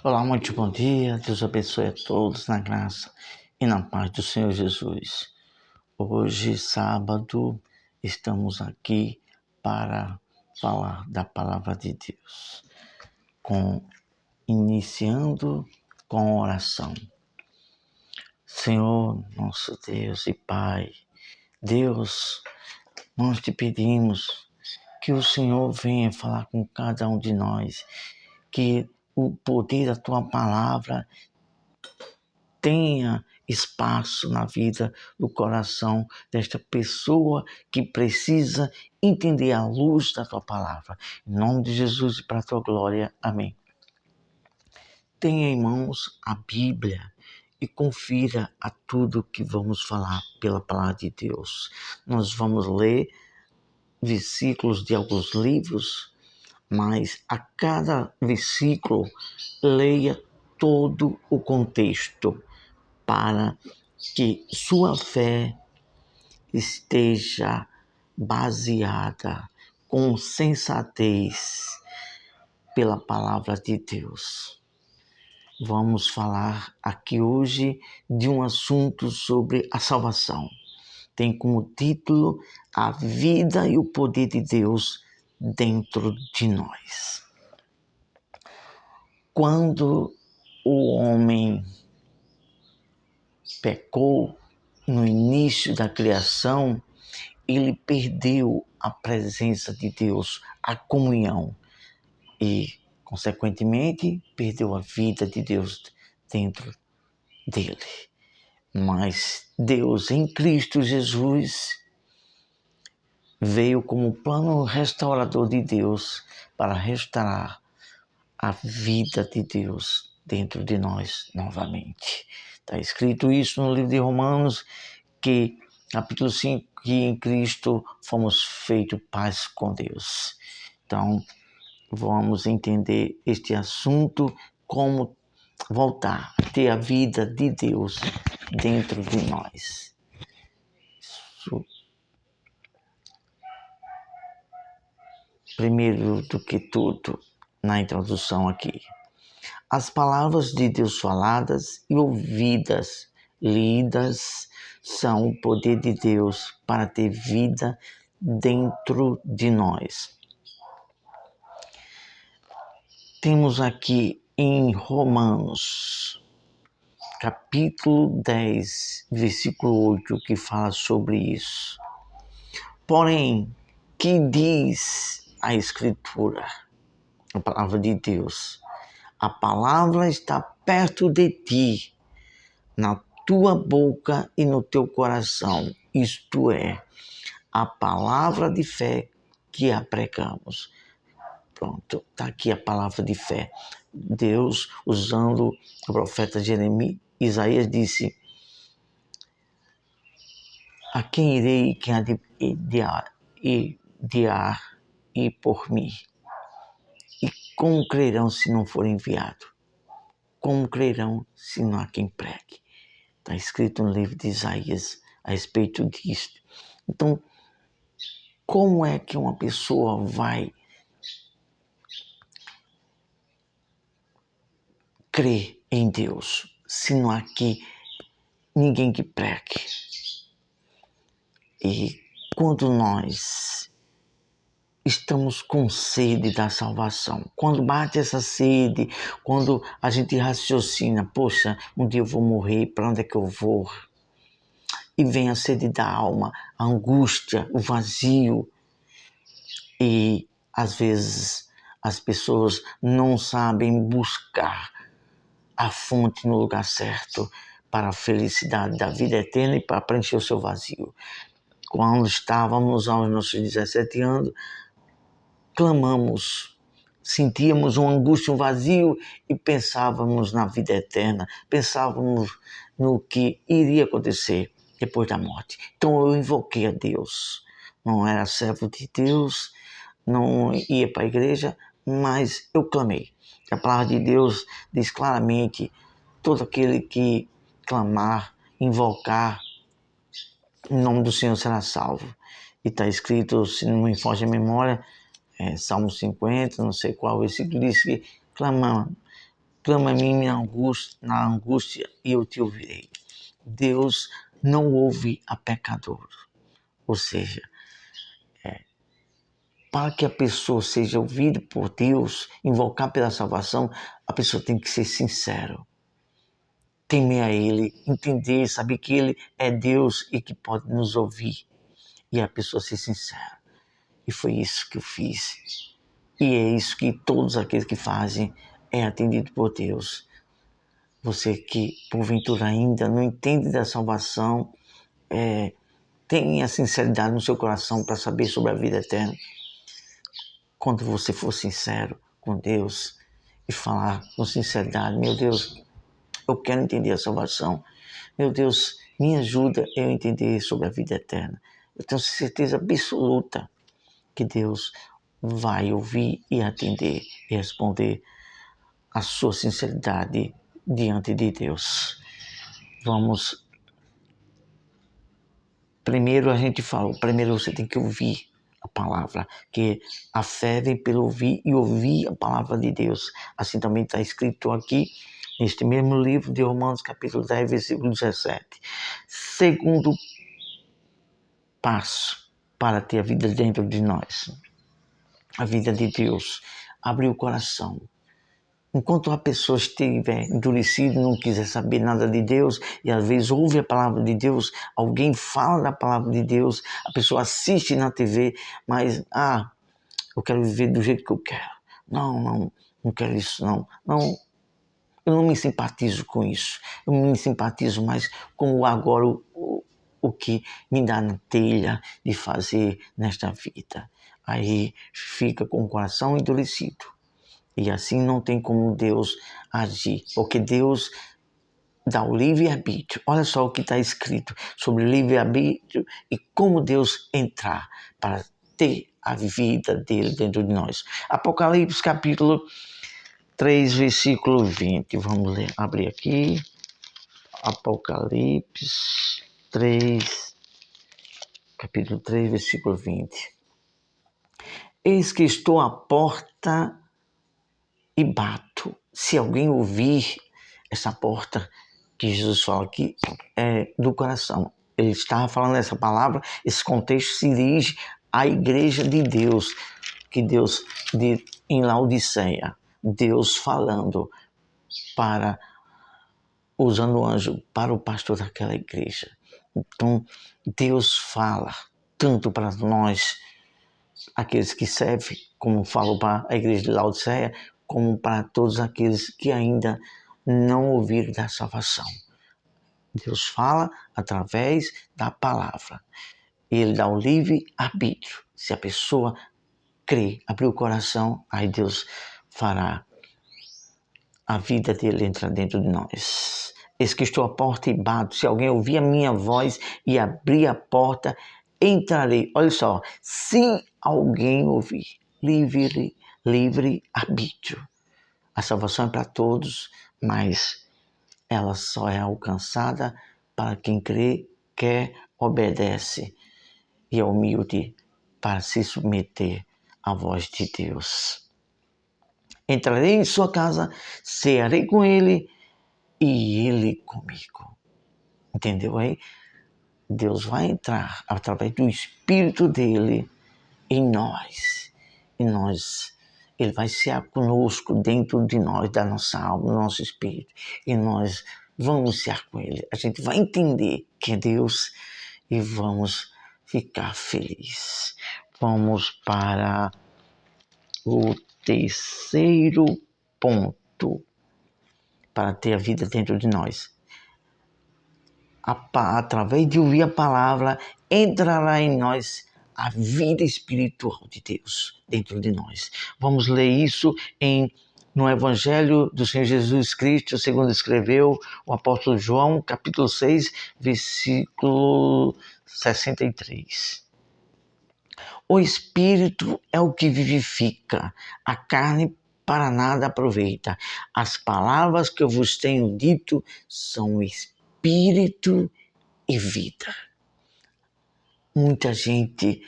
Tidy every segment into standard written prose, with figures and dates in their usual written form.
Olá, muito bom dia. Deus abençoe a todos na graça e na paz do Senhor Jesus. Hoje, sábado, estamos aqui para falar da palavra de Deus, iniciando com oração. Senhor, nosso Deus e Pai, Deus, nós te pedimos que o Senhor venha falar com cada um de nós, que o poder da tua palavra tenha espaço na vida, no coração desta pessoa que precisa entender a luz da tua palavra. Em nome de Jesus e para a tua glória. Amém. Tenha em mãos a Bíblia e confira a tudo que vamos falar pela palavra de Deus. Nós vamos ler versículos de alguns livros, mas a cada versículo leia todo o contexto para que sua fé esteja baseada com sensatez pela palavra de Deus. Vamos falar aqui hoje de um assunto sobre a salvação. Tem como título A Vida e o Poder de Deus dentro de nós. Quando o homem pecou no início da criação, ele perdeu a presença de Deus, a comunhão e, consequentemente, perdeu a vida de Deus dentro dele. Mas Deus, em Cristo Jesus, veio como plano restaurador de Deus para restaurar a vida de Deus dentro de nós novamente. Está escrito isso no livro de Romanos, que capítulo 5, que em Cristo fomos feitos paz com Deus. Então, vamos entender este assunto, como voltar a ter a vida de Deus dentro de nós. Primeiro do que tudo, na introdução aqui, as palavras de Deus faladas e ouvidas, lidas, são o poder de Deus para ter vida dentro de nós. Temos aqui em Romanos, capítulo 10, versículo 8, que fala sobre isso. Porém, que diz a Escritura, a palavra de Deus? A palavra está perto de ti, na tua boca e no teu coração. Isto é, a palavra de fé que a pregamos. Pronto, está aqui a palavra de fé. Deus, usando o profeta Jeremias, Isaías disse: a quem irei, quem há de ir por mim? E como crerão se não for enviado? Como crerão se não há quem pregue? Está escrito no livro de Isaías a respeito disso. Então, como é que uma pessoa vai crer em Deus se não há aqui ninguém que pregue? E quando nós estamos com sede da salvação, quando bate essa sede, quando a gente raciocina, poxa, um dia eu vou morrer, para onde é que eu vou? E vem a sede da alma, a angústia, o vazio. E às vezes as pessoas não sabem buscar a fonte no lugar certo para a felicidade da vida eterna e para preencher o seu vazio. Quando estávamos aos nossos 17 anos, clamamos, sentíamos uma angústia, um vazio e pensávamos na vida eterna, pensávamos no que iria acontecer depois da morte. Então eu invoquei a Deus. Não era servo de Deus, não ia para a igreja, mas eu clamei. A palavra de Deus diz claramente: todo aquele que clamar, invocar, em nome do Senhor será salvo. E está escrito, se não me foge a memória, Salmo 50, não sei qual versículo, diz que clama a mim na angústia e eu te ouvirei. Deus não ouve a pecador. Ou seja, para que a pessoa seja ouvida por Deus, invocar pela salvação, a pessoa tem que ser sincera. Temer a Ele, entender, saber que Ele é Deus e que pode nos ouvir. E a pessoa ser sincera. E foi isso que eu fiz. E é isso que todos aqueles que fazem é atendido por Deus. Você que porventura ainda não entende da salvação, tenha sinceridade no seu coração para saber sobre a vida eterna. Quando você for sincero com Deus e falar com sinceridade, meu Deus, eu quero entender a salvação. Meu Deus, me ajuda a eu entender sobre a vida eterna. Eu tenho certeza absoluta que Deus vai ouvir e atender e responder a sua sinceridade diante de Deus. Primeiro a gente falou, primeiro você tem que ouvir a palavra, que a fé vem pelo ouvir e ouvir a palavra de Deus. Assim também está escrito aqui, neste mesmo livro de Romanos, capítulo 10, versículo 17. Segundo passo para ter a vida dentro de nós, a vida de Deus, abrir o coração. Enquanto a pessoa estiver endurecida, não quiser saber nada de Deus, e às vezes ouve a palavra de Deus, alguém fala da palavra de Deus, a pessoa assiste na TV, mas, eu quero viver do jeito que eu quero. Não quero isso, não. Eu não me simpatizo com isso. Eu me simpatizo mais com agora o que me dá na telha de fazer nesta vida. Aí fica com o coração endurecido. E assim não tem como Deus agir, porque Deus dá o livre-arbítrio. Olha só o que está escrito sobre livre-arbítrio e como Deus entrar para ter a vida dele dentro de nós. Apocalipse capítulo 3, versículo 20. Vamos ler, abrir aqui. Apocalipse 3, capítulo 3, versículo 20. Eis que estou à porta e bato. Se alguém ouvir essa porta que Jesus fala aqui, é do coração. Ele estava falando essa palavra, esse contexto se dirige à igreja de Deus, que Deus em Laodiceia, Deus falando usando o anjo para o pastor daquela igreja. Então, Deus fala tanto para nós, aqueles que servem, como falou para a igreja de Laodiceia, como para todos aqueles que ainda não ouviram da salvação. Deus fala através da palavra. Ele dá o livre-arbítrio. Se a pessoa crer, abrir o coração, aí Deus fará a vida dele entrar dentro de nós. Eis que estou à porta e bato. Se alguém ouvir a minha voz e abrir a porta, entrarei. Olha só, se alguém ouvir, livre-arbítrio. A salvação é para todos, mas ela só é alcançada para quem crê, quer, obedece e é humilde para se submeter à voz de Deus. Entrarei em sua casa, cearei com ele e ele comigo. Entendeu aí? Deus vai entrar através do Espírito dele em nós. Ele vai ser conosco dentro de nós, da nossa alma, do nosso espírito. E nós vamos ser com ele. A gente vai entender que é Deus e vamos ficar felizes. Vamos para o terceiro ponto para ter a vida dentro de nós. Através de ouvir a palavra, entrará em nós a vida espiritual de Deus dentro de nós. Vamos ler isso no Evangelho do Senhor Jesus Cristo, segundo escreveu o apóstolo João, capítulo 6, versículo 63. O Espírito é o que vivifica, a carne para nada aproveita. As palavras que eu vos tenho dito são Espírito e vida. Muita gente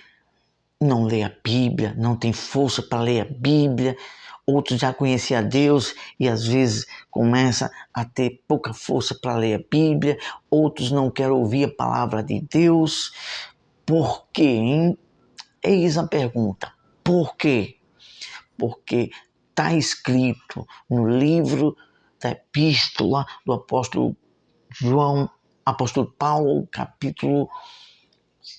não lê a Bíblia, não tem força para ler a Bíblia. Outros já conheciam a Deus e às vezes começa a ter pouca força para ler a Bíblia, outros não querem ouvir a palavra de Deus. Por quê, hein? Eis a pergunta, por quê? Porque está escrito no livro da epístola do apóstolo João, apóstolo Paulo, capítulo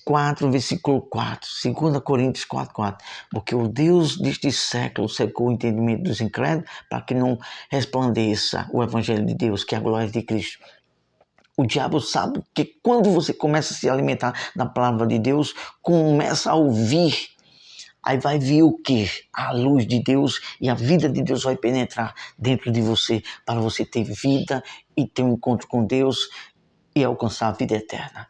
4, versículo 4, 2 Coríntios 4, 4. Porque o Deus deste século secou o entendimento dos incrédulos para que não resplandeça o evangelho de Deus, que é a glória de Cristo. O diabo sabe que quando você começa a se alimentar da palavra de Deus, começa a ouvir, aí vai vir o quê? A luz de Deus, e a vida de Deus vai penetrar dentro de você, para você ter vida e ter um encontro com Deus e alcançar a vida eterna.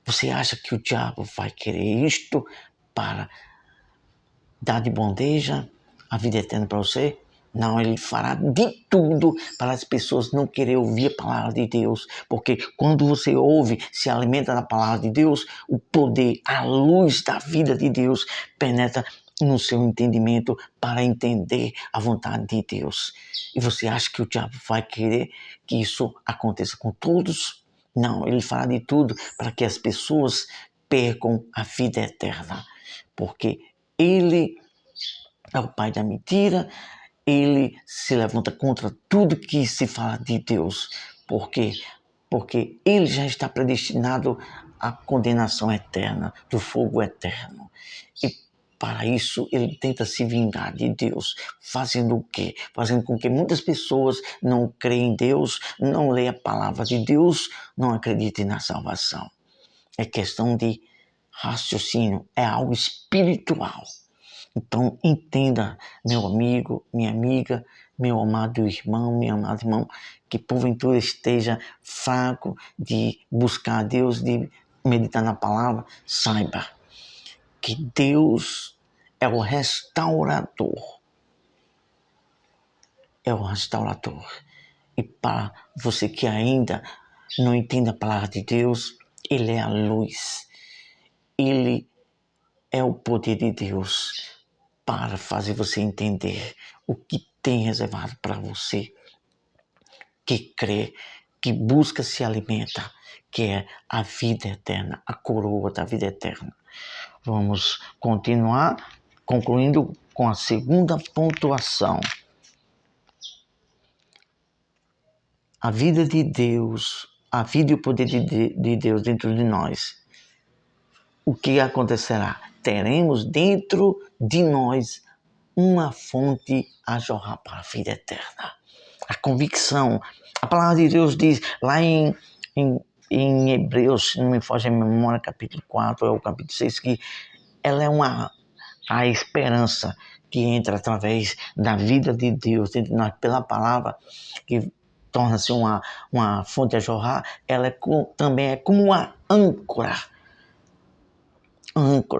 Você acha que o diabo vai querer isto para dar de bandeja a vida eterna para você? Não, ele fará de tudo para as pessoas não querer ouvir a palavra de Deus, porque quando você ouve, se alimenta da palavra de Deus, o poder, a luz da vida de Deus penetra no seu entendimento para entender a vontade de Deus. E você acha que o diabo vai querer que isso aconteça com todos? Não, ele fará de tudo para que as pessoas percam a vida eterna, porque ele é o pai da mentira, ele se levanta contra tudo que se fala de Deus. Por quê? Porque ele já está predestinado à condenação eterna, do fogo eterno. E para isso ele tenta se vingar de Deus. Fazendo o quê? Fazendo com que muitas pessoas não creem em Deus, não leiam a palavra de Deus, não acreditem na salvação. É questão de raciocínio, é algo espiritual. Então entenda, meu amigo, minha amiga, meu amado irmão, meu amado irmão, que porventura esteja fraco de buscar a Deus, de meditar na palavra, saiba que Deus é o restaurador. É o restaurador. E para você que ainda não entende a palavra de Deus, Ele é a luz. Ele é o poder de Deus para fazer você entender o que tem reservado para você, que crê, que busca, se alimenta, que é a vida eterna, a coroa da vida eterna. Vamos continuar, concluindo com a segunda pontuação. A vida de Deus, a vida e o poder de Deus dentro de nós. O que acontecerá? Teremos dentro de nós uma fonte a jorrar para a vida eterna. A convicção. A palavra de Deus diz lá em Hebreus, se não me foge a memória, capítulo 4 ou capítulo 6, que ela é a esperança que entra através da vida de Deus dentro de nós, pela palavra, que torna-se uma fonte a jorrar. Ela também é como uma âncora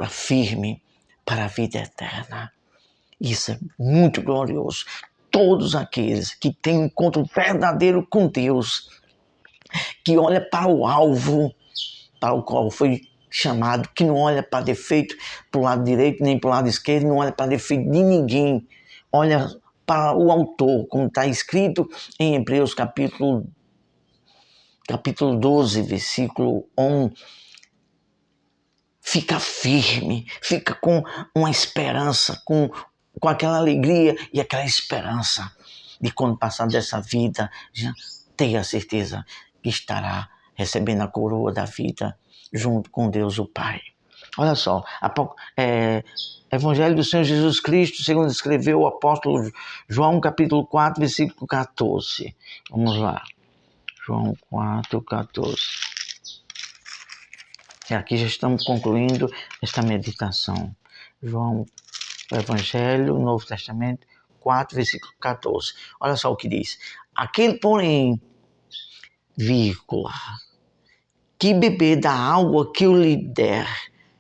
firme para a vida eterna. Isso é muito glorioso. Todos aqueles que têm um encontro verdadeiro com Deus, que olha para o alvo para o qual foi chamado, que não olha para defeito para o lado direito nem para o lado esquerdo, não olha para defeito de ninguém, olha para o autor, como está escrito em Hebreus capítulo 12, versículo 1. Fica firme, fica com uma esperança, com aquela alegria e aquela esperança de quando passar dessa vida, já tenha certeza que estará recebendo a coroa da vida junto com Deus o Pai. Olha só, Evangelho do Senhor Jesus Cristo, segundo escreveu o apóstolo João, capítulo 4, versículo 14. Vamos lá. João 4, 14. E aqui já estamos concluindo esta meditação. João, Evangelho, Novo Testamento, 4, versículo 14. Olha só o que diz. Aquele, porém, vírgula, que beber da água que eu lhe der,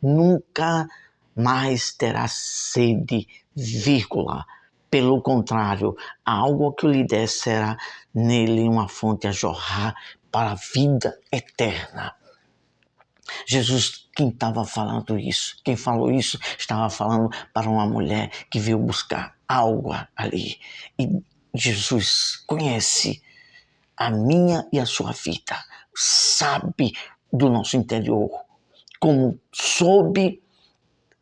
nunca mais terá sede, vírgula. Pelo contrário, a água que eu lhe der será nele uma fonte a jorrar para a vida eterna. Jesus, quem estava falando isso, quem falou isso, estava falando para uma mulher que veio buscar água ali. E Jesus conhece a minha e a sua vida, sabe do nosso interior, como soube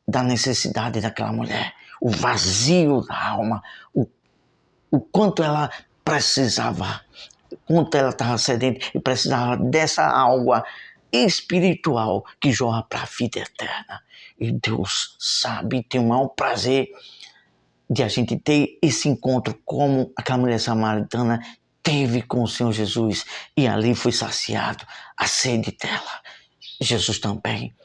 da necessidade daquela mulher, o vazio da alma, o quanto ela precisava, quanto ela estava sedenta e precisava dessa água espiritual que jorra para a vida eterna. E Deus sabe, tem o maior prazer de a gente ter esse encontro como aquela mulher samaritana teve com o Senhor Jesus e ali foi saciado a sede dela. Jesus também,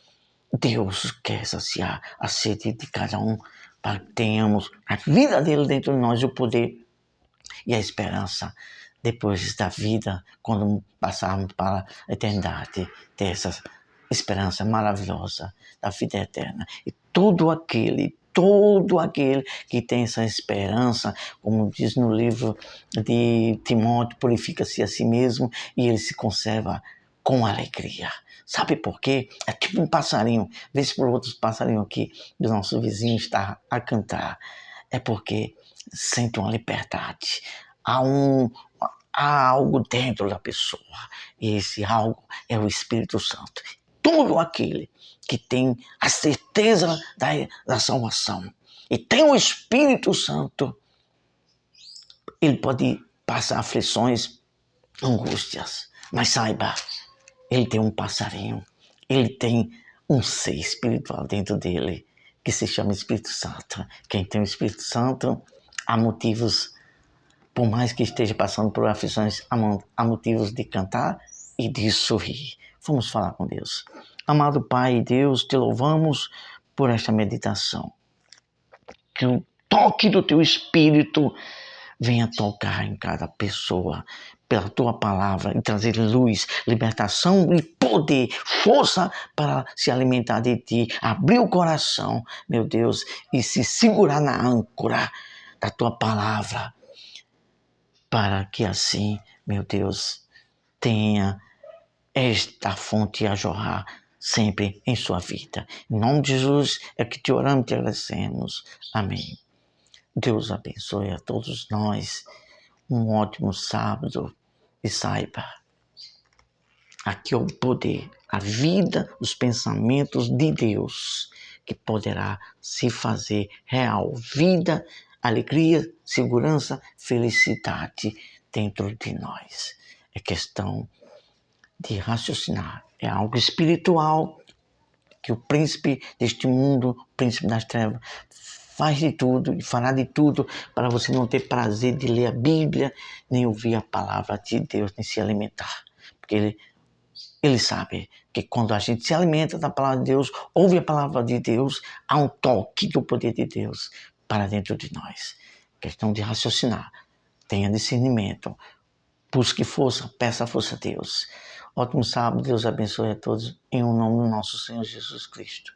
Deus quer saciar a sede de cada um para que tenhamos a vida dele dentro de nós e o poder e a esperança depois da vida, quando passarmos para a eternidade, ter essa esperança maravilhosa da vida eterna. E todo aquele que tem essa esperança, como diz no livro de Timóteo, purifica-se a si mesmo e ele se conserva com alegria. Sabe por quê? É tipo um passarinho. Vê se por outros passarinhos aqui do nosso vizinho está a cantar. É porque sente uma liberdade. Há algo dentro da pessoa. E esse algo é o Espírito Santo. Todo aquele que tem a certeza da salvação e tem o Espírito Santo, ele pode passar aflições, angústias, mas saiba, ele tem um passarinho, ele tem um ser espiritual dentro dele que se chama Espírito Santo. Quem tem o Espírito Santo, há motivos, por mais que esteja passando por aflições, há motivos de cantar e de sorrir. Vamos falar com Deus. Amado Pai Deus, te louvamos por esta meditação. Que o toque do teu Espírito venha tocar em cada pessoa pela tua palavra e trazer luz, libertação e poder, força para se alimentar de ti, abrir o coração, meu Deus, e se segurar na âncora da tua palavra, para que assim, meu Deus, tenha esta fonte a jorrar sempre em sua vida. Em nome de Jesus é que te oramos e te agradecemos. Amém. Deus abençoe a todos nós. Um ótimo sábado. E saiba, aqui é o poder, a vida, os pensamentos de Deus que poderá se fazer real. Vida, alegria, segurança, felicidade dentro de nós. É questão de raciocinar. É algo espiritual que o príncipe deste mundo, o príncipe das trevas, faz de tudo e fará de tudo para você não ter prazer de ler a Bíblia, nem ouvir a palavra de Deus, nem se alimentar. Porque ele sabe que quando a gente se alimenta da palavra de Deus, ouve a palavra de Deus, há um toque do poder de Deus para dentro de nós. Questão de raciocinar. Tenha discernimento. Busque força, peça força a Deus. Ótimo sábado, Deus abençoe a todos, em nome do nosso Senhor Jesus Cristo.